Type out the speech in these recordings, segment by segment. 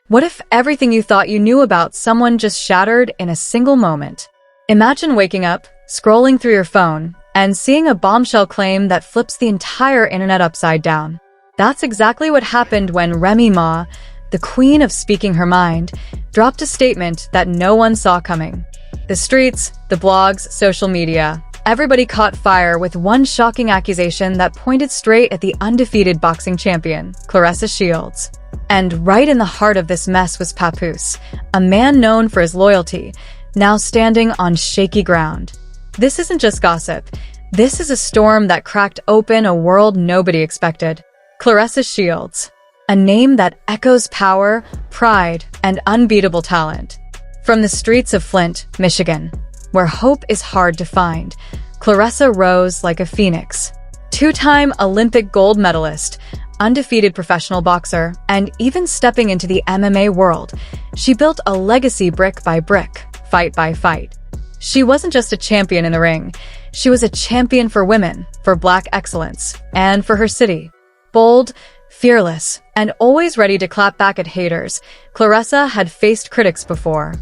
What if everything you thought you knew about someone just shattered in a single moment? Imagine waking up, scrolling through your phone, and seeing a bombshell claim that flips the entire internet upside down. That's exactly what happened when Remy Ma, the queen of speaking her mind, dropped a statement that no one saw coming. The streets, the blogs, social media, everybody caught fire with one shocking accusation that pointed straight at the undefeated boxing champion, Claressa Shields. And right in the heart of this mess was Papoose, a man known for his loyalty, now standing on shaky ground. This isn't just gossip. This is a storm that cracked open a world nobody expected. Claressa Shields, a name that echoes power, pride, and unbeatable talent. From the streets of Flint, Michigan, where hope is hard to find, Claressa rose like a phoenix. Two-time Olympic gold medalist, undefeated professional boxer, and even stepping into the MMA world, she built a legacy brick by brick, fight by fight. She wasn't just a champion in the ring. She was a champion for women, for Black excellence, and for her city. Bold, fearless, and always ready to clap back at haters, Claressa had faced critics before.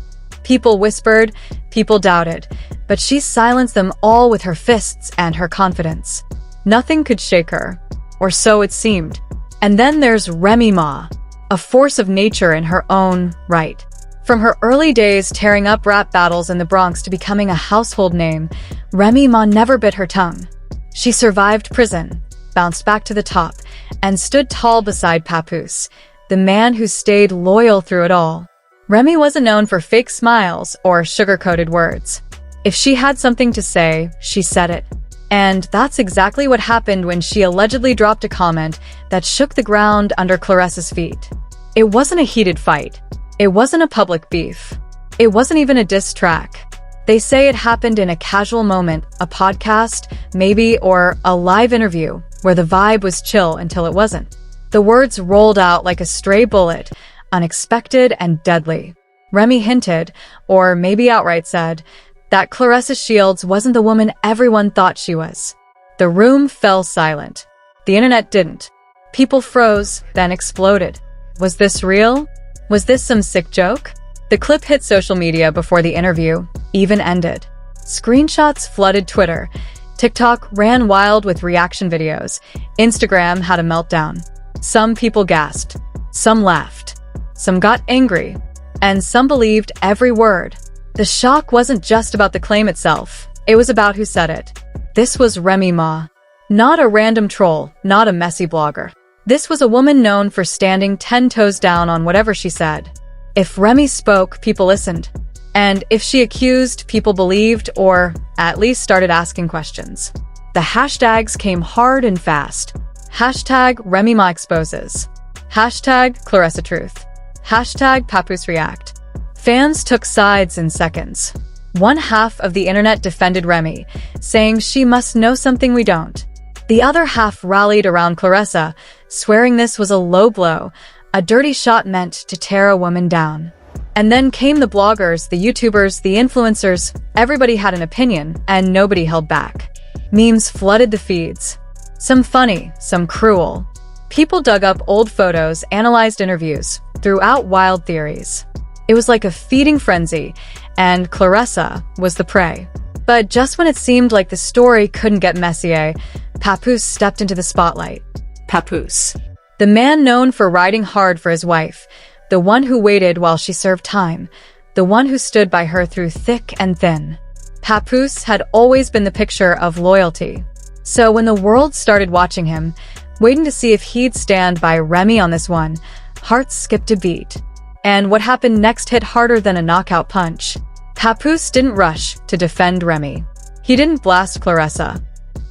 People whispered, people doubted, but she silenced them all with her fists and her confidence. Nothing could shake her, or so it seemed. And then there's Remy Ma, a force of nature in her own right. From her early days tearing up rap battles in the Bronx to becoming a household name, Remy Ma never bit her tongue. She survived prison, bounced back to the top, and stood tall beside Papoose, the man who stayed loyal through it all. Remy wasn't known for fake smiles or sugar-coated words. If she had something to say, she said it. And that's exactly what happened when she allegedly dropped a comment that shook the ground under Claressa's feet. It wasn't a heated fight. It wasn't a public beef. It wasn't even a diss track. They say it happened in a casual moment, a podcast, maybe, or a live interview, where the vibe was chill until it wasn't. The words rolled out like a stray bullet, unexpected and deadly. Remy hinted, or maybe outright said, that Claressa Shields wasn't the woman everyone thought she was. The room fell silent. The internet didn't. People froze, then exploded. Was this real? Was this some sick joke? The clip hit social media before the interview even ended. Screenshots flooded Twitter. TikTok ran wild with reaction videos. Instagram had a meltdown. Some people gasped. Some laughed. Some got angry. And some believed every word. The shock wasn't just about the claim itself. It was about who said it. This was Remy Ma. Not a random troll, not a messy blogger. This was a woman known for standing 10 toes down on whatever she said. If Remy spoke, people listened. And if she accused, people believed, or at least started asking questions. The hashtags came hard and fast. Hashtag Remy Ma exposes. Hashtag Claressa truth. Hashtag Papoose react. Fans took sides in seconds. One half of the internet defended Remy, saying she must know something we don't. The other half rallied around Claressa, swearing this was a low blow, a dirty shot meant to tear a woman down. And then came the bloggers, the YouTubers, the influencers. Everybody had an opinion, and nobody held back. Memes flooded the feeds. Some funny, some cruel. People dug up old photos, analyzed interviews, threw out wild theories. It was like a feeding frenzy, and Claressa was the prey. But just when it seemed like the story couldn't get messier, Papoose stepped into the spotlight. Papoose, the man known for riding hard for his wife, the one who waited while she served time, the one who stood by her through thick and thin. Papoose had always been the picture of loyalty. So when the world started watching him, waiting to see if he'd stand by Remy on this one, hearts skipped a beat. And what happened next hit harder than a knockout punch. Papoose didn't rush to defend Remy. He didn't blast Claressa.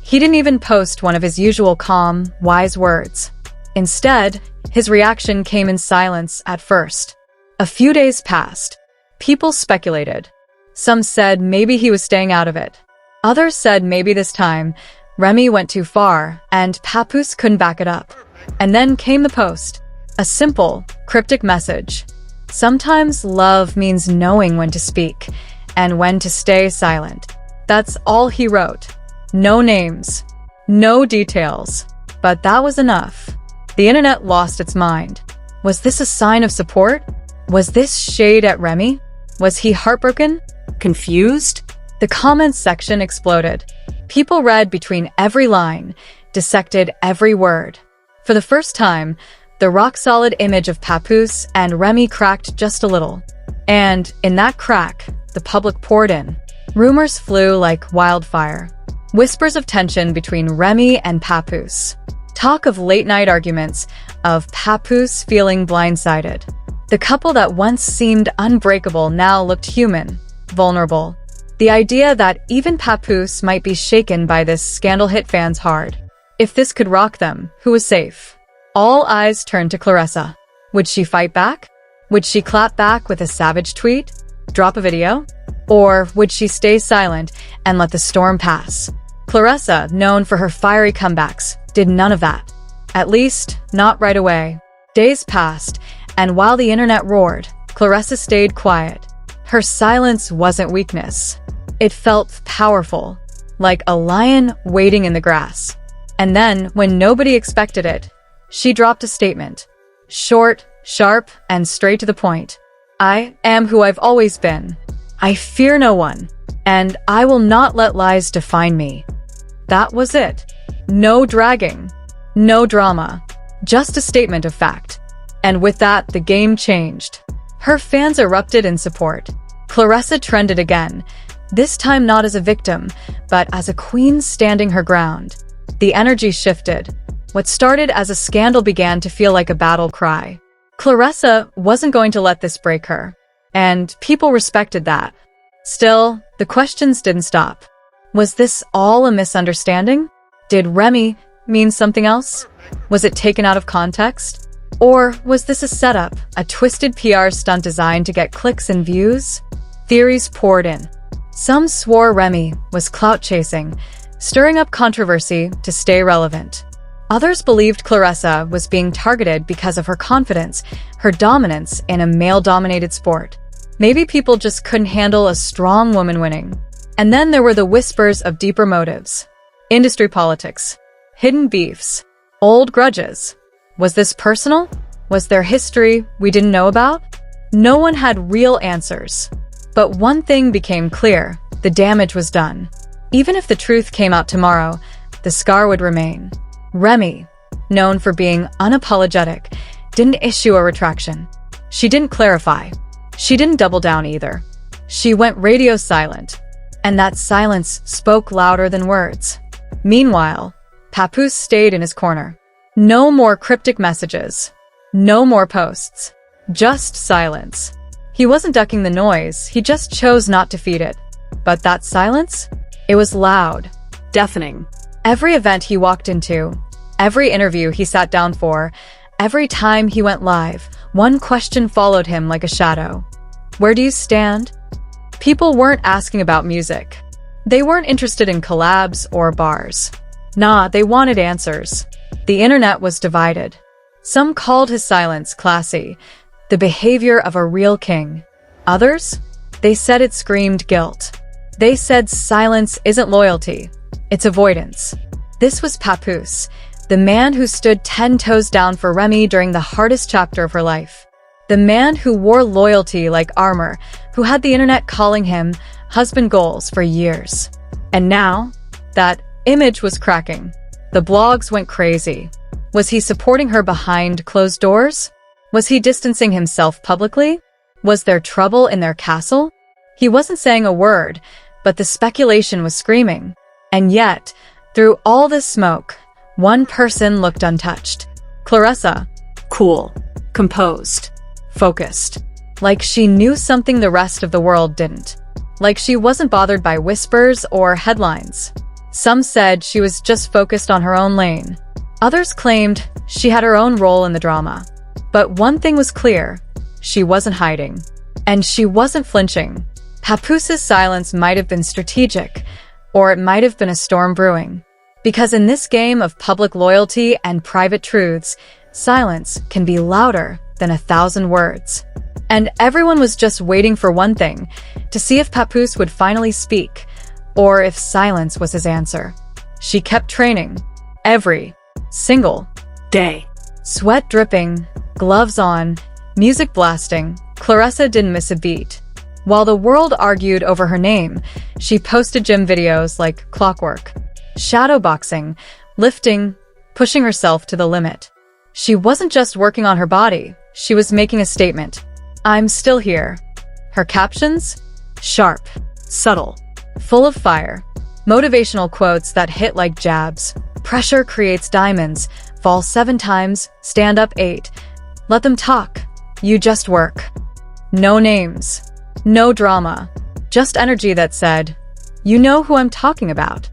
He didn't even post one of his usual calm, wise words. Instead, his reaction came in silence at first. A few days passed. People speculated. Some said maybe he was staying out of it. Others said maybe this time, Remy went too far, and Papoose couldn't back it up. And then came the post. A simple, cryptic message. Sometimes love means knowing when to speak, and when to stay silent. That's all he wrote. No names. No details. But that was enough. The internet lost its mind. Was this a sign of support? Was this shade at Remy? Was he heartbroken? Confused? The comments section exploded. People read between every line, dissected every word. For the first time, the rock-solid image of Papoose and Remy cracked just a little. And in that crack, the public poured in. Rumors flew like wildfire. Whispers of tension between Remy and Papoose. Talk of late-night arguments, of Papoose feeling blindsided. The couple that once seemed unbreakable now looked human, vulnerable. The idea that even Papoose might be shaken by this scandal hit fans hard. If this could rock them, who was safe? All eyes turned to Claressa. Would she fight back? Would she clap back with a savage tweet? Drop a video? Or would she stay silent and let the storm pass? Claressa, known for her fiery comebacks, did none of that. At least, not right away. Days passed, and while the internet roared, Claressa stayed quiet. Her silence wasn't weakness. It felt powerful, like a lion waiting in the grass. And then, when nobody expected it, she dropped a statement. Short, sharp, and straight to the point. I am who I've always been. I fear no one, and I will not let lies define me. That was it. No dragging. No drama. Just a statement of fact. And with that, the game changed. Her fans erupted in support. Claressa trended again, this time not as a victim, but as a queen standing her ground. The energy shifted. What started as a scandal began to feel like a battle cry. Claressa wasn't going to let this break her, and people respected that. Still, the questions didn't stop. Was this all a misunderstanding? Did Remy mean something else? Was it taken out of context? Or was this a setup, a twisted PR stunt designed to get clicks and views? Theories poured in. Some swore Remy was clout chasing, stirring up controversy to stay relevant. Others believed Claressa was being targeted because of her confidence, her dominance in a male-dominated sport. Maybe people just couldn't handle a strong woman winning. And then there were the whispers of deeper motives. Industry politics. Hidden beefs. Old grudges. Was this personal? Was there history we didn't know about? No one had real answers. But one thing became clear. The damage was done. Even if the truth came out tomorrow, the scar would remain. Remy, known for being unapologetic, didn't issue a retraction. She didn't clarify. She didn't double down either. She went radio silent, and that silence spoke louder than words. Meanwhile, Papoose stayed in his corner. No more cryptic messages. No more posts. Just silence. He wasn't ducking the noise, he just chose not to feed it. But that silence? It was loud, deafening. Every event he walked into, every interview he sat down for, every time he went live, one question followed him like a shadow. Where do you stand? People weren't asking about music. They weren't interested in collabs or bars. Nah, they wanted answers. The internet was divided. Some called his silence classy, the behavior of a real king. Others? They said it screamed guilt. They said silence isn't loyalty, it's avoidance. This was Papoose, the man who stood 10 toes down for Remy during the hardest chapter of her life. The man who wore loyalty like armor, who had the internet calling him husband goals for years. And now, that image was cracking. The blogs went crazy. Was he supporting her behind closed doors? Was he distancing himself publicly? Was there trouble in their castle? He wasn't saying a word, but the speculation was screaming. And yet, through all this smoke, one person looked untouched. Claressa. Cool. Composed. Focused. Like she knew something the rest of the world didn't. Like she wasn't bothered by whispers or headlines. Some said she was just focused on her own lane. Others claimed she had her own role in the drama. But one thing was clear. She wasn't hiding. And she wasn't flinching. Papoose's silence might have been strategic, or it might have been a storm brewing. Because in this game of public loyalty and private truths, silence can be louder than 1,000 words. And everyone was just waiting for one thing, to see if Papoose would finally speak, or if silence was his answer. She kept training. Every single day. Sweat dripping, gloves on, music blasting, Claressa didn't miss a beat. While the world argued over her name, she posted gym videos like clockwork, shadowboxing, lifting, pushing herself to the limit. She wasn't just working on her body, she was making a statement. I'm still here. Her captions? Sharp, subtle, full of fire. Motivational quotes that hit like jabs. Pressure creates diamonds. Fall 7 times, stand up 8. Let them talk. You just work. No names. No drama. Just energy that said, you know who I'm talking about.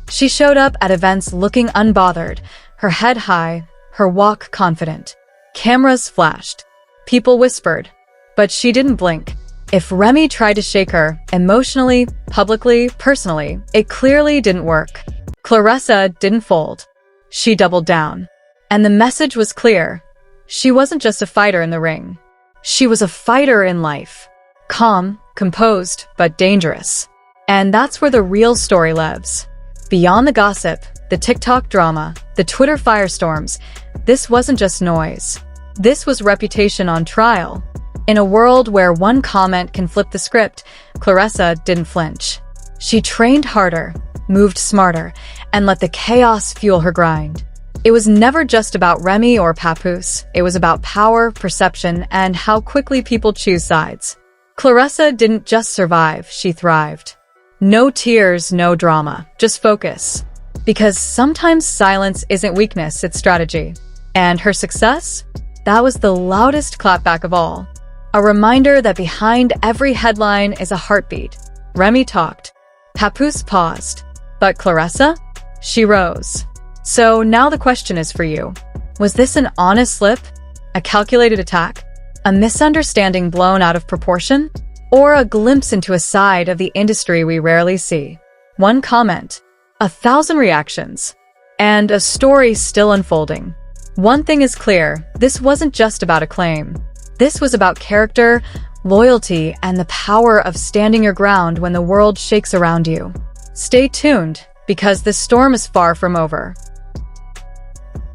She showed up at events looking unbothered, her head high, her walk confident. Cameras flashed. People whispered. But she didn't blink. If Remy tried to shake her, emotionally, publicly, personally, it clearly didn't work. Claressa didn't fold. She doubled down. And the message was clear. She wasn't just a fighter in the ring. She was a fighter in life. Calm, composed, but dangerous. And that's where the real story lives. Beyond the gossip, the TikTok drama, the Twitter firestorms, this wasn't just noise. This was reputation on trial. In a world where one comment can flip the script, Claressa didn't flinch. She trained harder, moved smarter, and let the chaos fuel her grind. It was never just about Remy or Papoose. It was about power, perception, and how quickly people choose sides. Claressa didn't just survive, she thrived. No tears, no drama, just focus. Because sometimes silence isn't weakness, it's strategy. And her success? That was the loudest clapback of all. A reminder that behind every headline is a heartbeat. Remy talked. Papoose paused. But Claressa? She rose. So now the question is for you. Was this an honest slip? A calculated attack? A misunderstanding blown out of proportion? Or a glimpse into a side of the industry we rarely see? One comment, 1,000 reactions, and a story still unfolding. One thing is clear, this wasn't just about acclaim. This was about character, loyalty, and the power of standing your ground when the world shakes around you. Stay tuned, because this storm is far from over.